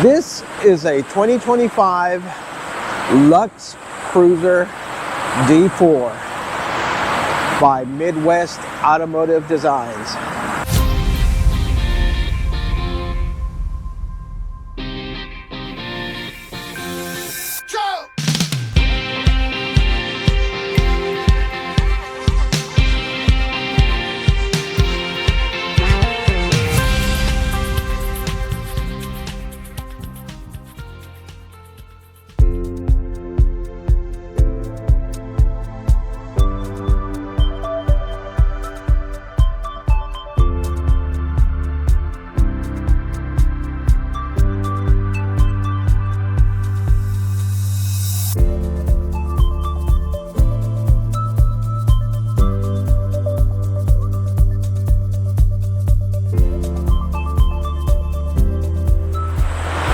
This is a 2025 Luxe Cruiser D4 by Midwest Automotive Designs.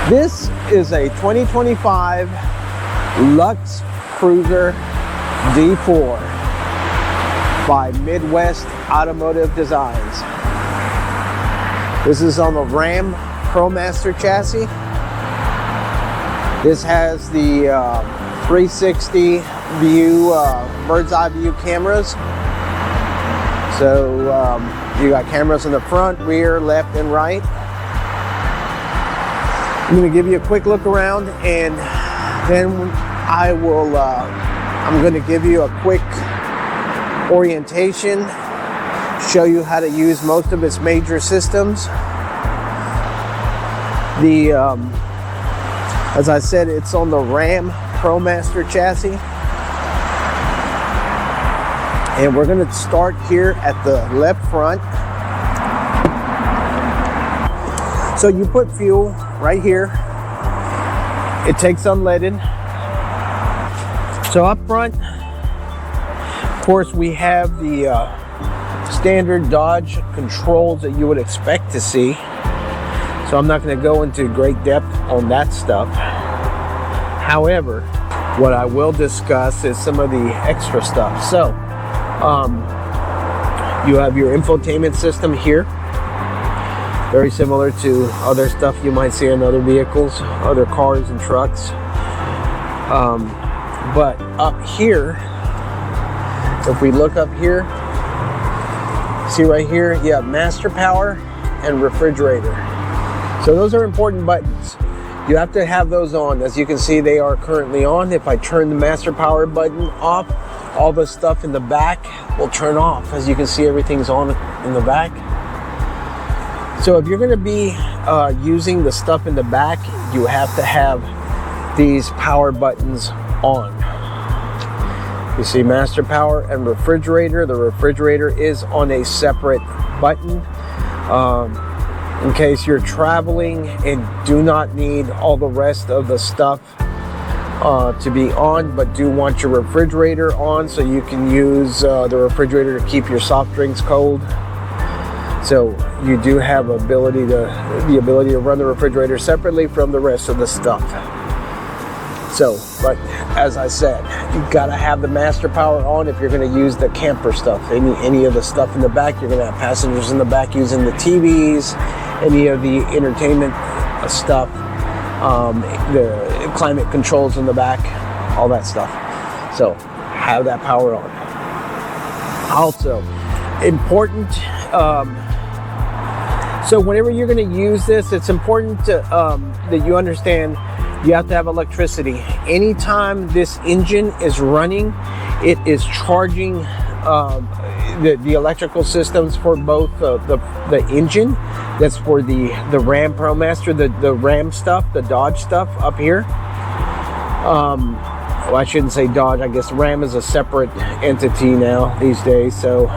This is a 2025 Luxe Cruiser D4 by Midwest Automotive Designs. This is on the Ram ProMaster chassis. This has the 360 view, bird's eye view cameras. So you got cameras in the front, rear, left, and right. I'm going to give you a quick look around, and then I'm going to give you a quick orientation, show you how to use most of its major systems. As I said, it's on the Ram ProMaster chassis. And we're going to start here at the left front. So you put fuel right here. It takes unleaded. So up front, of course, we have the standard Dodge controls that you would expect to see. So I'm not going to go into great depth on that stuff. However, what I will discuss is some of the extra stuff. So you have your infotainment system here. Very similar to other stuff you might see in other vehicles, other cars and trucks. But up here, if we look up here, see right here, you have master power and refrigerator. So those are important buttons. You have to have those on. As you can see, they are currently on. If I turn the master power button off, all the stuff in the back will turn off. As you can see, everything's on in the back. So if you're going to be using the stuff in the back, you have to have these power buttons on. You see master power and refrigerator. The refrigerator is on a separate button. In case you're traveling and do not need all the rest of the stuff to be on, but do want your refrigerator on, so you can use the refrigerator to keep your soft drinks cold. So you do have the ability to run the refrigerator separately from the rest of the stuff. So, but as I said, you've got to have the master power on if you're going to use the camper stuff. Any of the stuff in the back, you're going to have passengers in the back using the TVs, any of the entertainment stuff, the climate controls in the back, all that stuff. So have that power on. Also, important. So whenever you're going to use this, it's important to, that you understand you have to have electricity. Anytime this engine is running, it is charging the electrical systems for both the engine, that's for the Ram ProMaster, the Ram stuff, the Dodge stuff up here. Well, I shouldn't say Dodge, I guess Ram is a separate entity now these days. So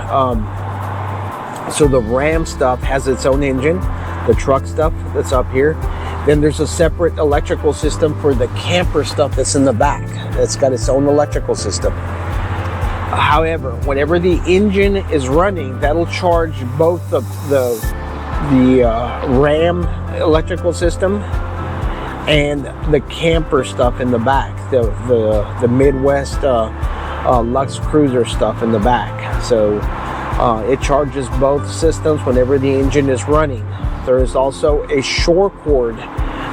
the Ram stuff has its own engine, the truck stuff that's up here. Then there's a separate electrical system for the camper stuff that's in the back. It's got its own electrical system. However, whenever the engine is running, that'll charge both the Ram electrical system and the camper stuff in the back, the Midwest Luxe Cruiser stuff in the back. So it charges both systems whenever the engine is running. There is also a shore cord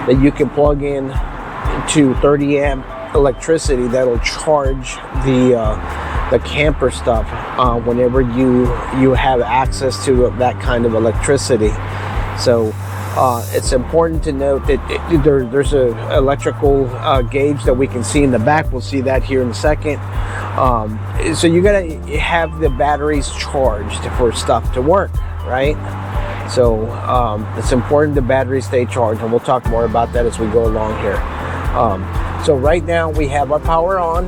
that you can plug in to 30 amp electricity that'll charge the camper stuff whenever you have access to that kind of electricity. So it's important to note that there's an electrical gauge that we can see in the back. We'll see that here in a second. So you gotta have the batteries charged for stuff to work, right? So it's important the batteries stay charged, and we'll talk more about that as we go along here. So right now we have our power on,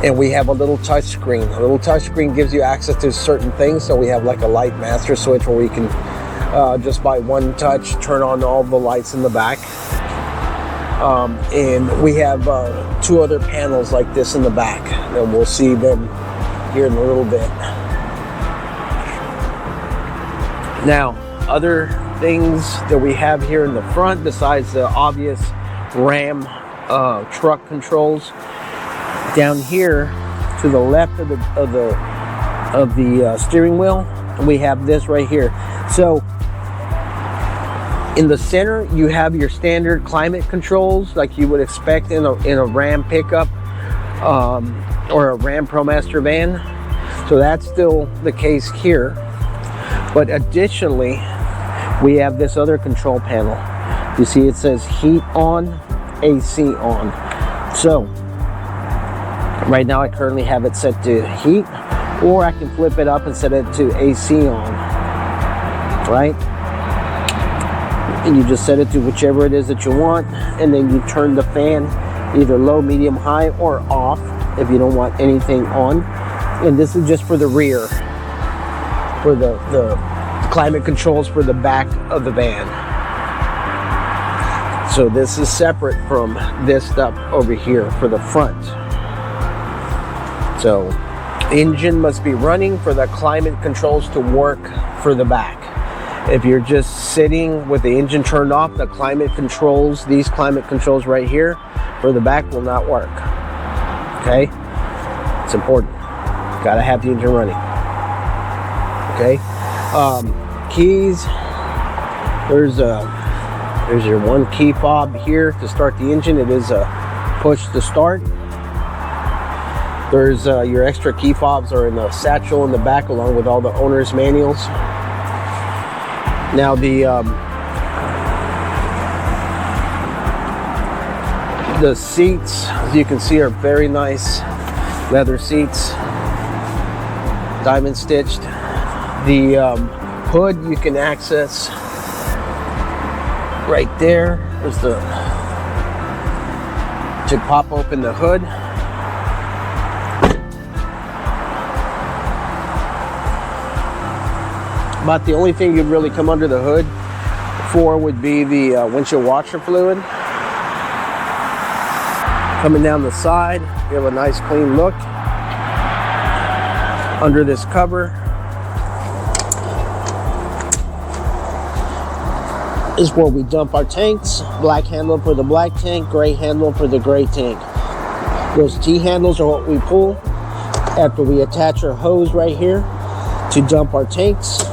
and we have a little touch screen. A little touch screen gives you access to certain things. So we have like a light master switch where we can just by one touch turn on all the lights in the back. And we have 2 other panels like this in the back, and we'll see them here in a little bit. Now, other things that we have here in the front, besides the obvious Ram truck controls, down here to the left of the steering wheel, we have this right here. So in the center, you have your standard climate controls like you would expect in a Ram pickup or a Ram ProMaster van. So that's still the case here. But additionally, we have this other control panel. You see it says heat on, AC on. So right now I currently have it set to heat, or I can flip it up and set it to AC on, right? And you just set it to whichever it is that you want, and then you turn the fan either low, medium, high, or off if you don't want anything on. And this is just for the rear, for the climate controls for the back of the van. So this is separate from this stuff over here for the front. So engine must be running for the climate controls to work for the back. If you're just sitting with the engine turned off, the climate controls, these climate controls right here for the back will not work. Okay? It's important. Gotta have the engine running. Okay? Keys. There's your one key fob here to start the engine. It is a push to start. There's your extra key fobs are in a satchel in the back along with all the owner's manuals. Now the seats, as you can see, are very nice leather seats, diamond stitched. The hood you can access right there. There's to pop open the hood. But the only thing you'd really come under the hood for would be the windshield washer fluid. Coming down the side, you have a nice clean look under this cover. Is where we dump our tanks. Black handle for the black tank, gray handle for the gray tank. Those T-handles are what we pull after we attach our hose right here to dump our tanks.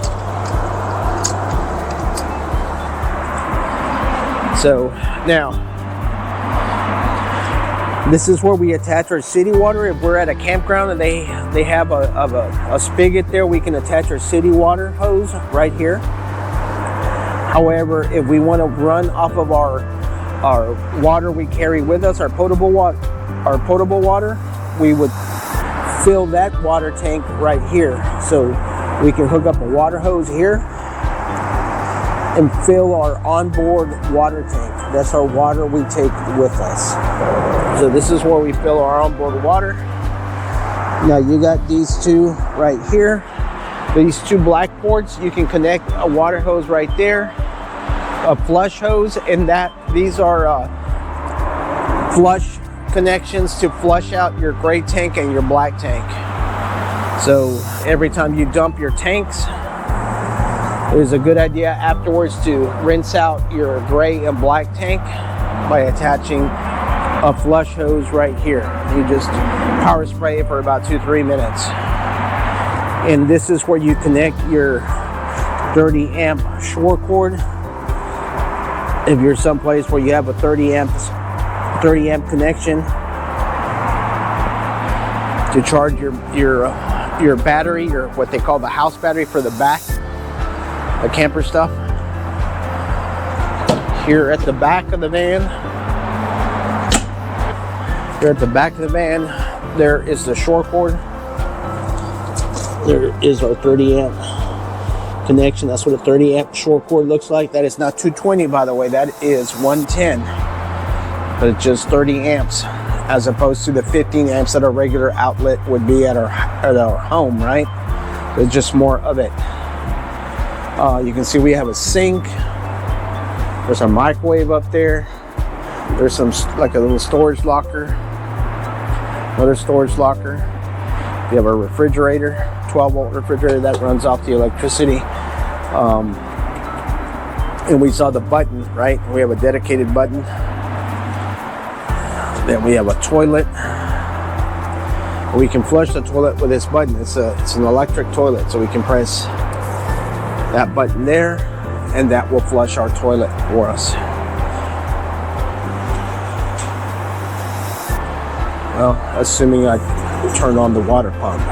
So now, this is where we attach our city water. If we're at a campground and they have a spigot there, we can attach our city water hose right here. However, if we want to run off of our water we carry with us, our potable water, we would fill that water tank right here. So we can hook up a water hose here and fill our onboard water tank. That's our water we take with us. So this is where we fill our onboard water. Now you got these two right here. These two black ports, you can connect a water hose right there, a flush hose, and these are flush connections to flush out your gray tank and your black tank. So every time you dump your tanks, it is a good idea afterwards to rinse out your gray and black tank by attaching a flush hose right here. You just power spray it for about 2-3 minutes. And this is where you connect your 30 amp shore cord If you're someplace where you have a 30 amp connection to charge your battery, or what they call the house battery for the back, the camper stuff. Here at the back of the van, there is the shore cord. There is our 30 amp connection. That's what a 30 amp shore cord looks like. That is not 220, by the way. That is 110, but it's just 30 amps as opposed to the 15 amps that our regular outlet would be at our home, right? There's just more of it. You can see we have a sink. There's a microwave up there. There's some, like a little storage locker. Another storage locker. We have a refrigerator, 12-volt refrigerator that runs off the electricity. And we saw the button, right? We have a dedicated button. Then we have a toilet. We can flush the toilet with this button. It's an electric toilet, so we can press that button there, and that will flush our toilet for us. Well, assuming I turn on the water pump.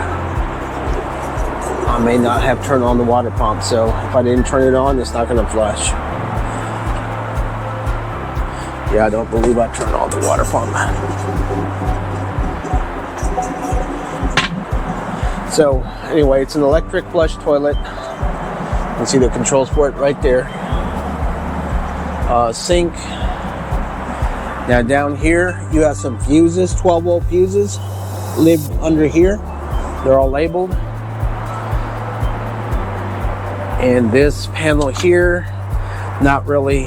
I may not have turned on the water pump, so if I didn't turn it on, it's not going to flush. Yeah, I don't believe I turned on the water pump. So anyway, it's an electric flush toilet. You can see the controls for it right there. Sink. Now down here, you have some fuses, 12-volt fuses, live under here. They're all labeled. And this panel here, not really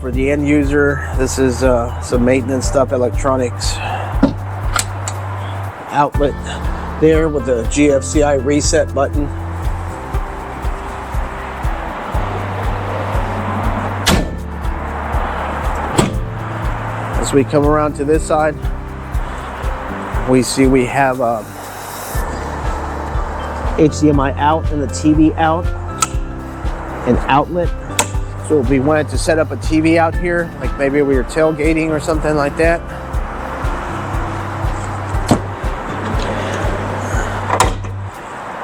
for the end user. This is some maintenance stuff, electronics outlet there with the GFCI reset button. As we come around to this side, we see we have HDMI out and the TV out, an outlet. So if we wanted to set up a TV out here, like maybe we were tailgating or something like that.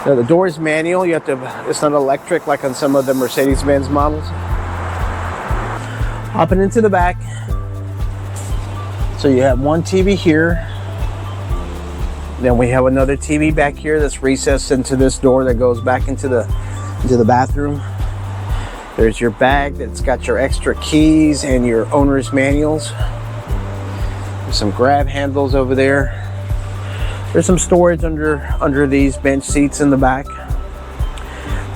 Now the door is manual. You have to, it's not electric like on some of the Mercedes-Benz models. Hopping into the back. So you have one TV here. Then we have another TV back here that's recessed into this door that goes back into the bathroom. There's your bag that's got your extra keys and your owner's manuals. There's some grab handles over there. There's some storage under these bench seats in the back.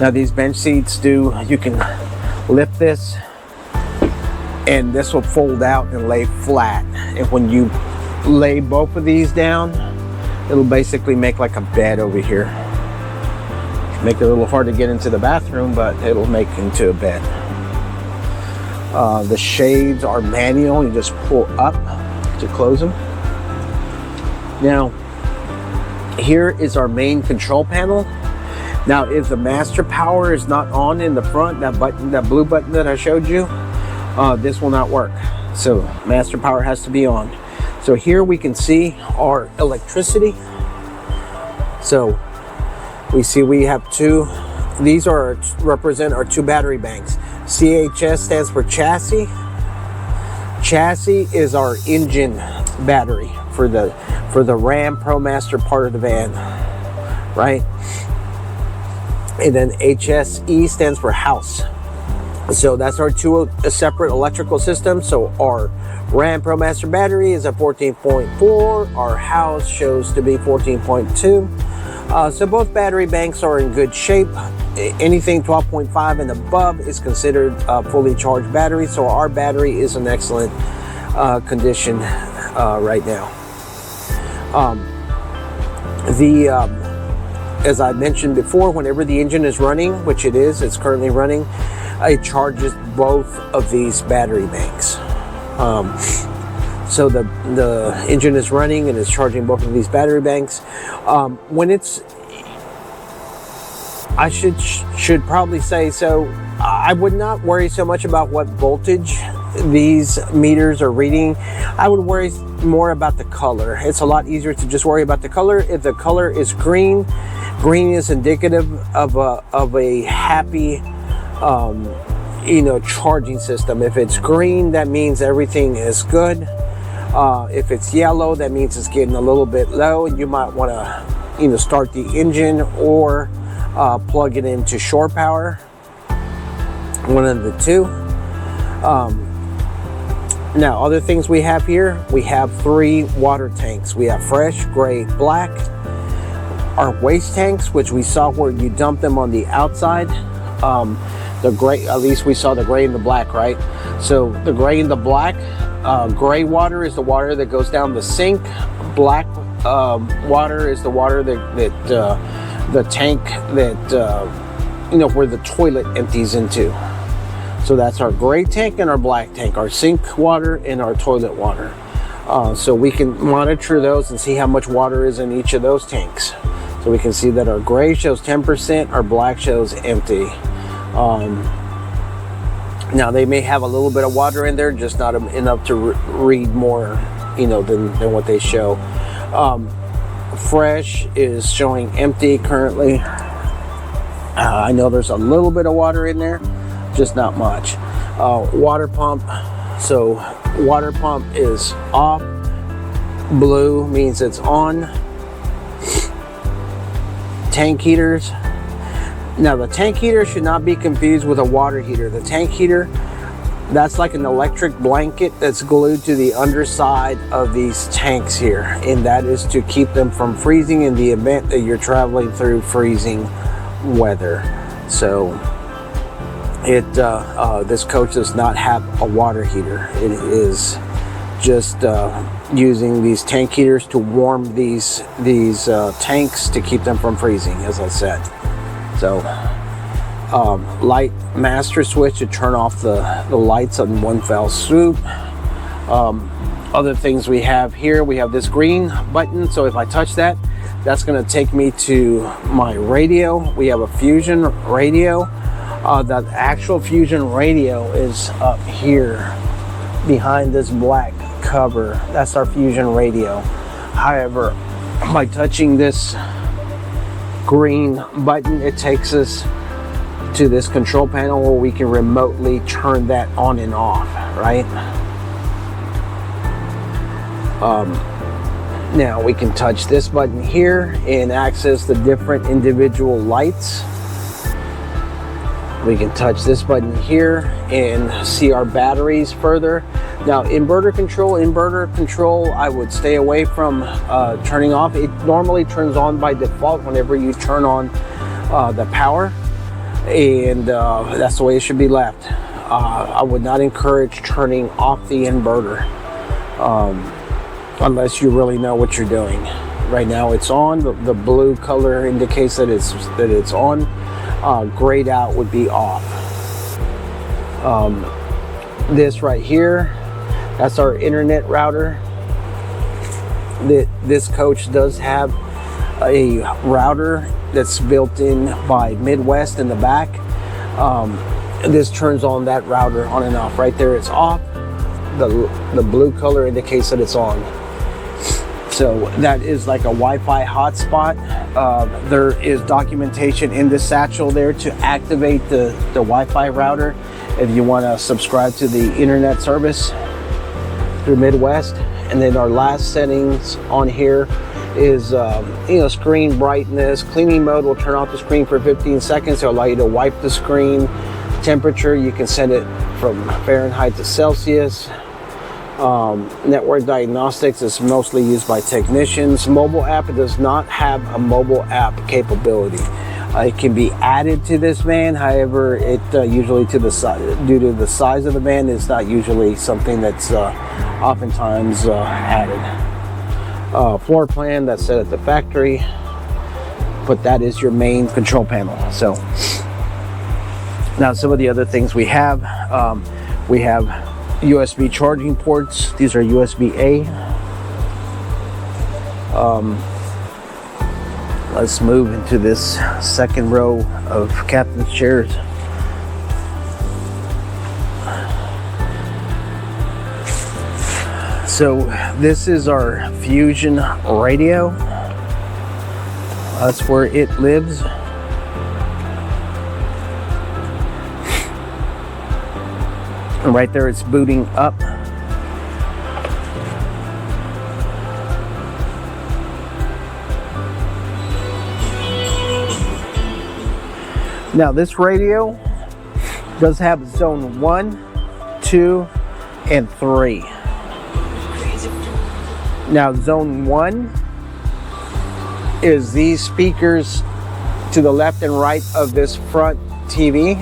Now these bench seats you can lift this, and this will fold out and lay flat. And when you lay both of these down, it'll basically make like a bed over here. Make it a little hard to get into the bathroom, but it'll make into a bed. The shades are manual. You just pull up to close them. Now, here is our main control panel. Now, if the master power is not on in the front, that button, that blue button that I showed you, this will not work. So master power has to be on. So here we can see our electricity. So we see we have two. These represent our two battery banks. CHS stands for chassis. Chassis is our engine battery for the Ram ProMaster part of the van, right? And then HSE stands for house. So that's our two separate electrical systems. So our Ram ProMaster battery is at 14.4. Our house shows to be 14.2. So both battery banks are in good shape. Anything 12.5 and above is considered a fully charged battery. So our battery is in excellent condition right now. As I mentioned before, whenever the engine is running, which it's currently running, it charges both of these battery banks. So the engine is running and it's charging both of these battery banks. When it's I should probably say, so I would not worry so much about what voltage these meters are reading. I would worry more about the color. It's a lot easier to just worry about the color. If the color is green, green is indicative of a happy charging system. If it's green, that means everything is good. If it's yellow, that means it's getting a little bit low, and you might want to start the engine or plug it into shore power, one of the two. Now, other things we have here, we have 3 water tanks. We have fresh, gray, black. Our waste tanks, which we saw where you dump them on the outside. The gray, at least we saw the gray and the black, right? So the gray and the black, gray water is the water that goes down the sink. Black water is the water that the tank that where the toilet empties into. So that's our gray tank and our black tank, our sink water and our toilet water. So we can monitor those and see how much water is in each of those tanks. So we can see that our gray shows 10%, our black shows empty. Now they may have a little bit of water in there, just not enough to read more, than what they show. Fresh is showing empty currently. I know there's a little bit of water in there, just not much. Water pump, so water pump is off. Blue means it's on. Tank heaters. Now the tank heater should not be confused with a water heater. The tank heater, that's like an electric blanket that's glued to the underside of these tanks here, and that is to keep them from freezing in the event that you're traveling through freezing weather. So this coach does not have a water heater. It is just using these tank heaters to warm these tanks to keep them from freezing, as I said. So light master switch to turn off the lights on one fell swoop. Other things we have here, we have this green button, so if I touch that, that's going to take me to my radio. We have a Fusion radio. The actual Fusion radio is up here behind this black cover. That's our Fusion radio. However, by touching this green button, it takes us to this control panel where we can remotely turn that on and off, right? Now we can touch this button here and access the different individual lights. We can touch this button here and see our batteries further. Now inverter control, I would stay away from turning off. It normally turns on by default whenever you turn on the power, and that's the way it should be left. I would not encourage turning off the inverter unless you really know what you're doing. Right now it's on. The blue color indicates that it's on. Grayed out would be off. This right here, that's our internet router. This coach does have a router that's built in by Midwest in the back. This turns on that router on and off. Right there it's off. The blue color indicates that it's on. So that is like a Wi-Fi hotspot. There is documentation in the satchel there to activate the Wi-Fi router if you want to subscribe to the internet service through Midwest. And then our last settings on here is screen brightness. Cleaning mode will turn off the screen for 15 seconds to allow you to wipe the screen. Temperature, you can set it from Fahrenheit to Celsius. Network diagnostics is mostly used by technicians. Mobile app, it does not have a mobile app capability. It can be added to this van, however, it usually due to the size of the van, it's not usually something that's oftentimes added. Floor plan, that's set at the factory, but that is your main control panel. So now some of the other things we have USB charging ports. These are USB-A. Let's move into this second row of captain's chairs. So this is our Fusion radio. That's where it lives. And right there it's booting up. Now this radio does have zone 1, 2, and 3. Now zone 1 is these speakers to the left and right of this front TV.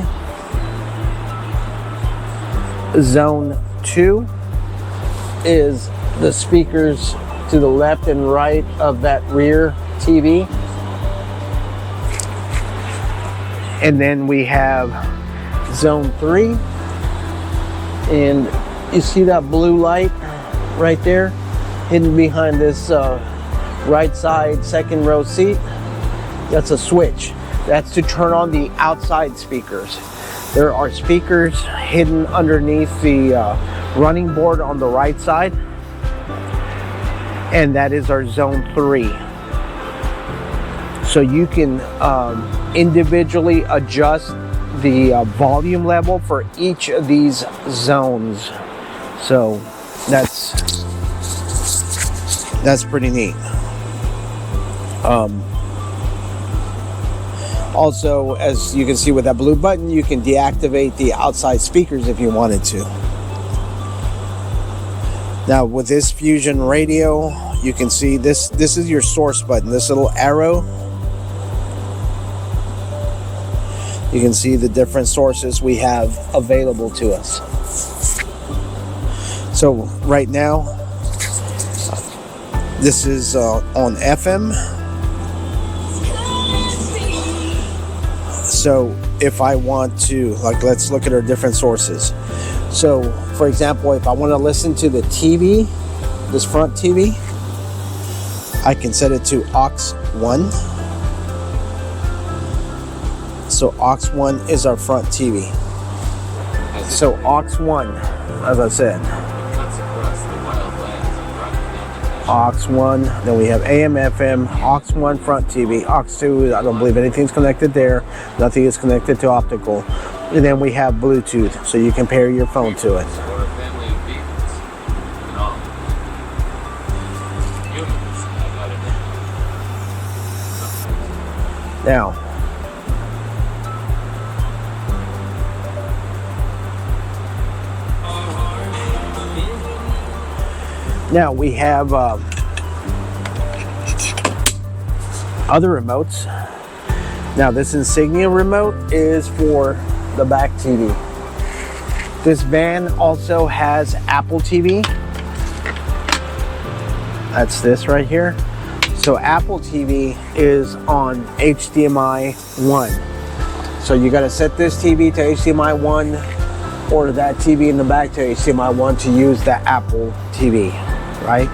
Zone 2 is the speakers to the left and right of that rear TV. And then we have zone 3, and you see that blue light right there hidden behind this right side second row seat. That's a switch. That's to turn on the outside speakers. There are speakers hidden underneath the running board on the right side, and that is our zone 3. So you can individually adjust the volume level for each of these zones. So that's pretty neat. Also, as you can see with that blue button, you can deactivate the outside speakers if you wanted to. Now with this Fusion radio, you can see this is your source button, this little arrow. You can see the different sources we have available to us. So right now, this is on FM. So if I want to, let's look at our different sources. So for example, if I want to listen to the TV, this front TV, I can set it to aux 1. So aux 1 is our front TV. So aux 1, as I said. Aux 1, then we have AM, FM, aux 1 front TV, aux 2, I don't believe anything's connected there. Nothing is connected to optical. And then we have Bluetooth, so you can pair your phone to it. Now we have other remotes. Now this Insignia remote is for the back TV. This van also has Apple TV. That's this right here. So Apple TV is on HDMI 1. So you got to set this TV to HDMI 1 or that TV in the back to HDMI 1 to use the Apple TV, right?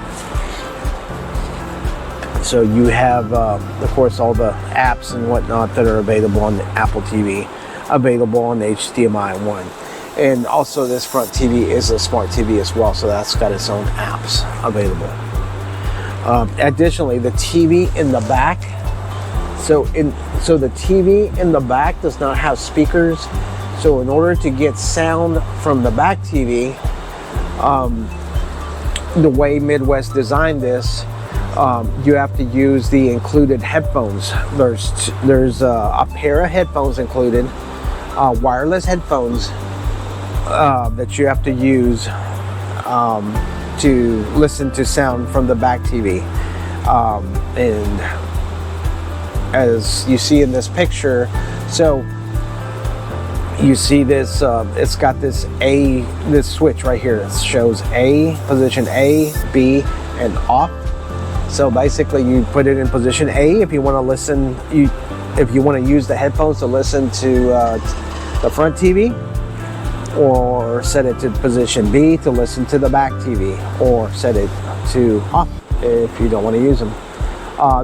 So you have, of course, all the apps and whatnot that are available on the Apple TV, available on the HDMI 1. And also this front TV is a smart TV as well, so that's got its own apps available. Additionally, the TV in the back, so the TV in the back does not have speakers. So in order to get sound from the back TV, the way Midwest designed this, you have to use the included headphones. There's a pair of headphones included, wireless headphones that you have to use to listen to sound from the back TV. And as you see in this picture, so you see this, it's got this switch right here that shows A, position A, B, and off. So basically you put it in position A if you want to listen, if you want to use the headphones to listen to the front TV, or set it to position B to listen to the back TV, or set it to off if you don't want to use them.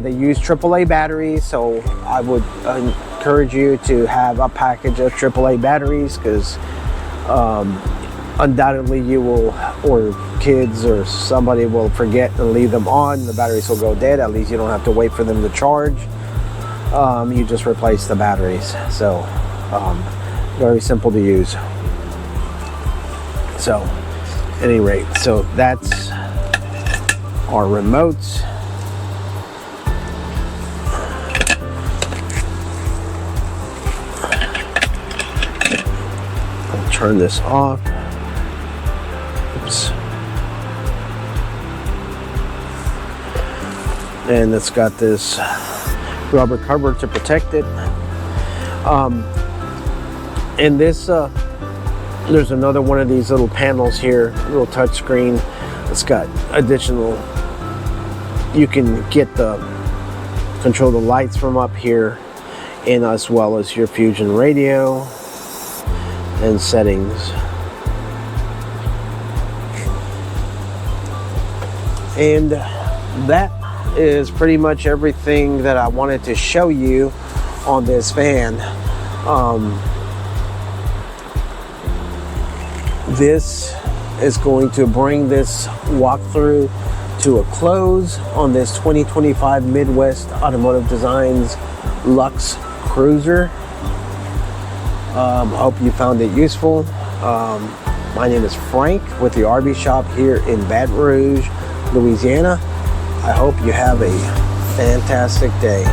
They use AAA batteries, so I would encourage you to have a package of AAA batteries, because undoubtedly you will, or kids or somebody will forget and leave them on. The batteries will go dead. At least you don't have to wait for them to charge. You just replace the batteries. So very simple to use. So at any rate, so that's our remotes. I'll turn this off. Oops. And it's got this rubber cover to protect it. And this there's another one of these little panels here, little touch screen. It's got additional, you can get the control the lights from up here, and as well as your Fusion radio and settings. And that is pretty much everything that I wanted to show you on this van. This is going to bring this walkthrough to a close on this 2025 Midwest Automotive Designs Luxe Cruiser. I hope you found it useful. My name is Frank with the RV Shop here in Baton Rouge, Louisiana. I hope you have a fantastic day.